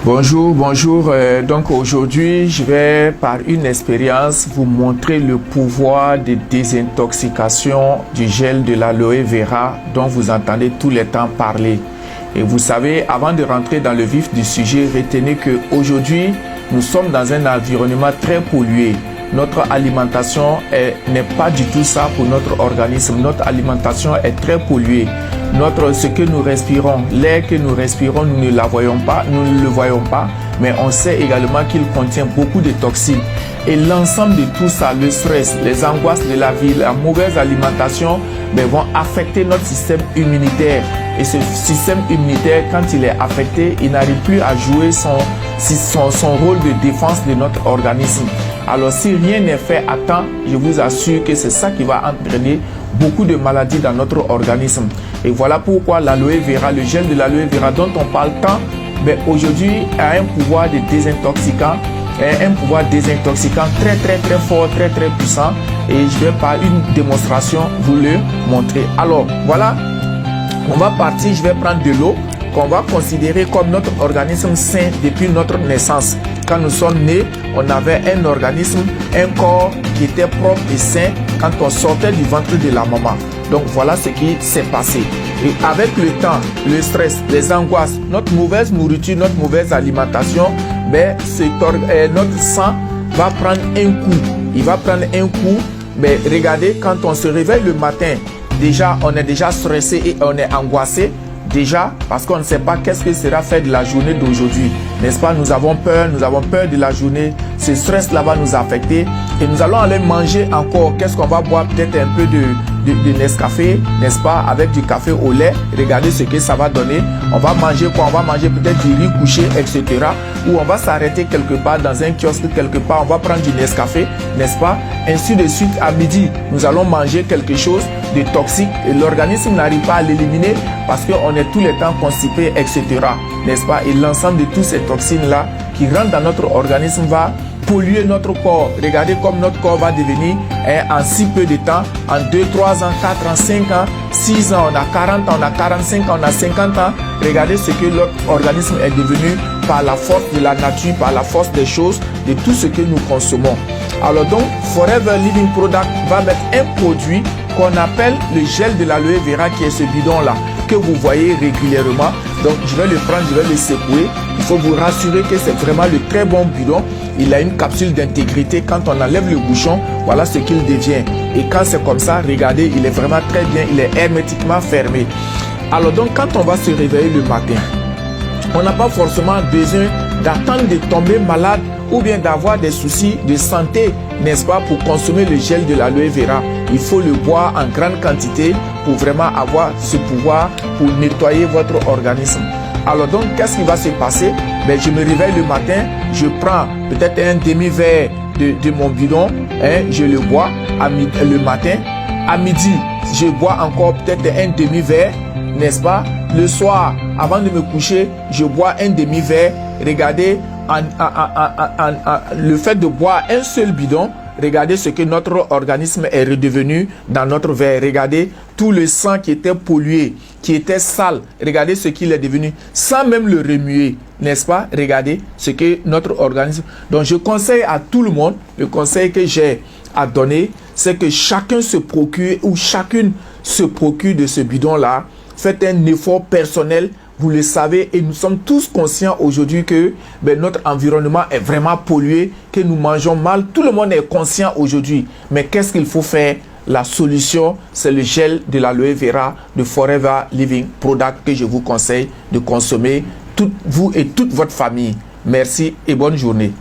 Bonjour, bonjour. Donc aujourd'hui, je vais par une expérience vous montrer le pouvoir de désintoxication du gel de l'aloe vera dont vous entendez tous les temps parler. Et vous savez, avant de rentrer dans le vif du sujet, retenez qu'aujourd'hui, nous sommes dans un environnement très pollué. Notre alimentation n'est pas du tout ça pour notre organisme. Notre alimentation est très polluée. Ce que nous respirons, l'air que nous respirons, nous ne le voyons pas, mais on sait également qu'il contient beaucoup de toxines. Et l'ensemble de tout ça, le stress, les angoisses de la vie, la mauvaise alimentation, vont affecter notre système immunitaire. Et ce système immunitaire, quand il est affecté, il n'arrive plus à jouer son rôle de défense de notre organisme. Alors si rien n'est fait à temps, je vous assure que c'est ça qui va entraîner beaucoup de maladies dans notre organisme. Et voilà pourquoi l'aloe vera, le gel de l'aloe vera dont on parle tant, aujourd'hui a un pouvoir de désintoxicant, un pouvoir désintoxicant très fort, très puissant. Et je vais par une démonstration vous le montrer. Alors voilà, on va partir, je vais prendre de l'eau qu'on va considérer comme notre organisme sain depuis notre naissance. Quand nous sommes nés, on avait un organisme, un corps qui était propre et sain quand on sortait du ventre de la maman. Donc voilà ce qui s'est passé. Et avec le temps, le stress, les angoisses, notre mauvaise nourriture, notre mauvaise alimentation, notre sang va prendre un coup. Il va prendre un coup. Regardez, quand on se réveille le matin, déjà on est déjà stressé et on est angoissé. Déjà, parce qu'on ne sait pas qu'est-ce que sera fait de la journée d'aujourd'hui. N'est-ce pas? Nous avons peur de la journée. Ce stress-là va nous affecter. Et nous allons aller manger encore. Qu'est-ce qu'on va boire? Peut-être un peu de Nescafé, n'est-ce pas? Avec du café au lait. Regardez ce que ça va donner. On va manger quoi? On va manger peut-être du riz couché, etc. Ou on va s'arrêter quelque part dans un kiosque, quelque part. On va prendre du Nescafé, n'est-ce pas? Ainsi de suite, à midi, nous allons manger quelque chose de toxique. Et l'organisme n'arrive pas à l'éliminer parce qu'on est tout le temps constipé, etc. N'est-ce pas? Et l'ensemble de toutes ces toxines-là qui rentrent dans notre organisme va polluer notre corps. Regardez comme notre corps va devenir en si peu de temps, en 2, 3 ans, 4 ans, 5 ans, 6 ans, on a 40 ans, on a 45 ans, on a 50 ans. Regardez ce que notre organisme est devenu par la force de la nature, par la force des choses, de tout ce que nous consommons. Alors donc, Forever Living Product va mettre un produit qu'on appelle le gel de l'aloe vera, qui est ce bidon-là, que vous voyez régulièrement. Donc, je vais le prendre, je vais le secouer. Il faut vous rassurer que c'est vraiment le très bon bidon. Il a une capsule d'intégrité. Quand on enlève le bouchon, voilà ce qu'il devient. Et quand c'est comme ça, regardez, il est vraiment très bien. Il est hermétiquement fermé. Alors donc, quand on va se réveiller le matin, on n'a pas forcément besoin d'attendre de tomber malade ou bien d'avoir des soucis de santé, n'est-ce pas, pour consommer le gel de l'aloe vera. Il faut le boire en grande quantité pour vraiment avoir ce pouvoir pour nettoyer votre organisme. Alors donc, qu'est-ce qui va se passer? Je me réveille le matin, je prends peut-être un demi-verre de mon bidon, je le bois le matin. À midi, je bois encore peut-être un demi-verre, n'est-ce pas? Le soir, avant de me coucher, je bois un demi-verre. Regardez, le fait de boire un seul bidon, regardez ce que notre organisme est redevenu dans notre verre. Regardez tout le sang qui était pollué, qui était sale. Regardez ce qu'il est devenu sans même le remuer, n'est-ce pas? Regardez ce que notre organisme... Donc je conseille à tout le monde, le conseil que j'ai à donner, c'est que chacun se procure ou chacune se procure de ce bidon-là. Faites un effort personnel. Vous le savez, et nous sommes tous conscients aujourd'hui que notre environnement est vraiment pollué, que nous mangeons mal. Tout le monde est conscient aujourd'hui. Mais qu'est-ce qu'il faut faire? La solution, c'est le gel de l'aloe vera de Forever Living Product que je vous conseille de consommer, vous et toute votre famille. Merci et bonne journée.